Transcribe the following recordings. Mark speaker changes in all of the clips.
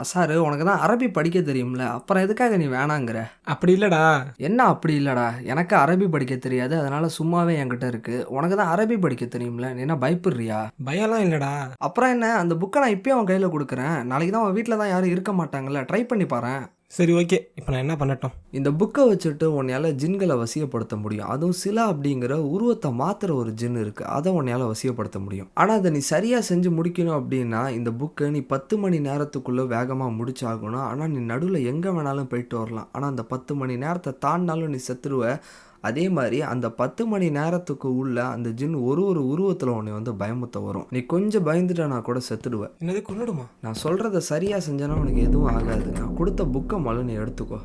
Speaker 1: அசாரு உனக்கு தான் அரபி படிக்க தெரியும்ல, அப்புறம் எதுக்காக நீ வேணாங்கிற?
Speaker 2: அப்படி இல்லடா.
Speaker 1: என்ன அப்படி இல்லடா? எனக்கு அரபி படிக்க தெரியாது. அதனால சும்மாவே என்கிட்ட இருக்கு. உனக்கு தான் அரபி படிக்க தெரியும்ல. நீ என்ன பயப்படுறியா?
Speaker 2: பயம்லாம் இல்லடா.
Speaker 1: அப்புறம் என்ன? அந்த புக்க நான் இப்பயே உன் கையில குடுக்குறேன். நாளைக்கு தான் உன் வீட்ல தான் யாரும் இருக்க மாட்டாங்கல்ல. ட்ரை பண்ணி பாரேன்.
Speaker 2: சரி, ஓகே. இப்போ நான் என்ன பண்ணட்டும்?
Speaker 1: இந்த புக்க வச்சுட்டு உன்னையால ஜின்கள வசியப்படுத்த முடியும். அதுவும் சிலா அப்படிங்கிற உருவத்த மாத்துற ஒரு ஜின் இருக்கு. அத உன்னையால வசியப்படுத்த முடியும். ஆனா அத நீ சரியா செஞ்சு முடிக்கணும் அப்படின்னா, இந்த புக்க நீ 10 மணி நேரத்துக்குள்ள வேகமா முடிச்சாகணும். ஆனா நீ நடுவுல எங்க வேணாலும் போயிட்டு வரலாம். ஆனா அந்த 10 மணி நேரத்த தாண்டுனாலும் நீ செத்துருவ. அதே மாரி அந்த 10 மணி நேரத்துக்கு உள்ள அந்த ஜின் ஒரு உருவத்துல உன்னைய வந்து பயமுறுத்த வரும். நீ கொஞ்சம் பயந்துட்டனா கூட செத்துடுவ.
Speaker 2: என்னது, கொன்னுடுமா?
Speaker 1: நான் சொல்றத சரியா செஞ்சேன்னா உனக்கு எதுவும் ஆகாது. நான் குடுத்த புக்க மொதல்ல நீ எடுத்துக்கோ.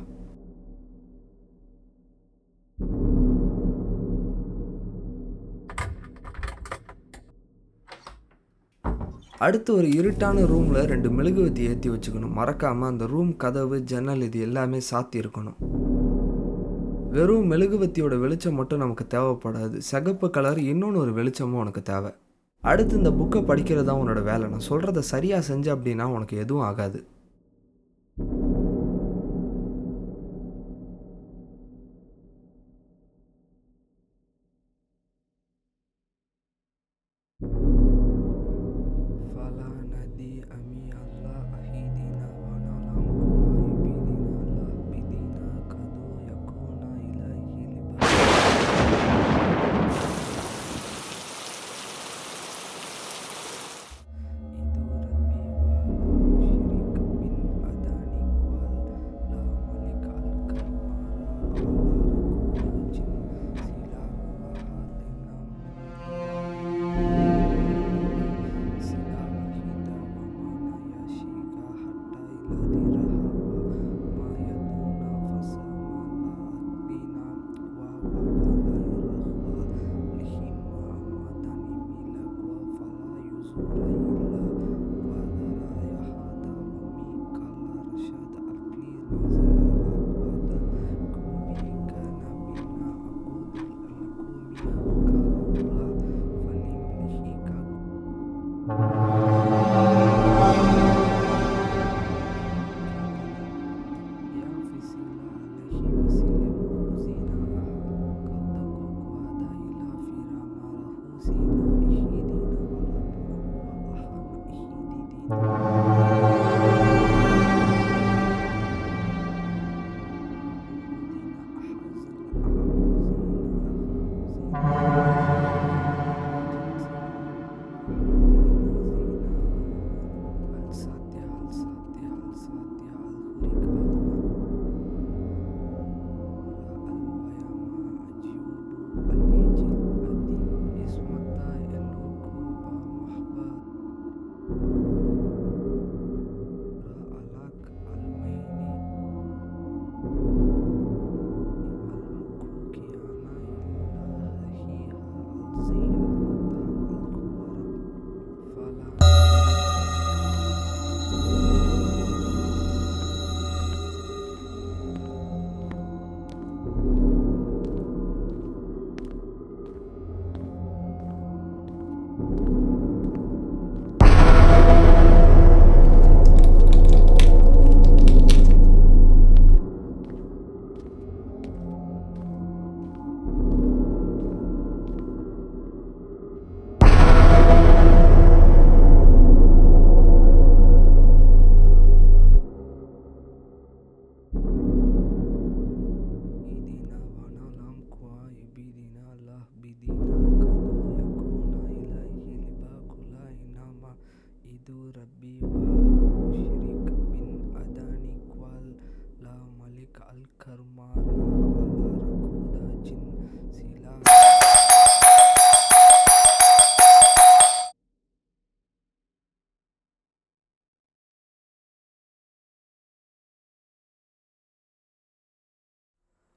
Speaker 1: அடுத்து ஒரு இருட்டான ரூம்ல 2 மெழுகுவர்த்தி ஏத்தி வச்சுக்கணும். மறக்காம அந்த ரூம் கதவு, ஜன்னல் இது எல்லாமே சாத்தி இருக்கணும். வெறும் மெழுகுவர்த்தியோட வெளிச்சம் மட்டும் நமக்கு தேவைப்படாது. சிகப்பு கலர் இன்னொன்னு ஒரு வெளிச்சமும் உனக்கு தேவை. அடுத்து இந்த புக்க படிக்கிறது தான் உன்னோட வேலை. நான் சொல்றத சரியா செஞ்ச அப்படின்னா உனக்கு எதுவும் ஆகாது.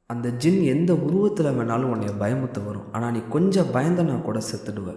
Speaker 1: அந்த ஜின் எந்த உருவத்துல வேணாலும் உன்னைய பயமுறுத்த வரும். ஆனா நீ கொஞ்சம் பயந்தனா கூட செத்துடுவ.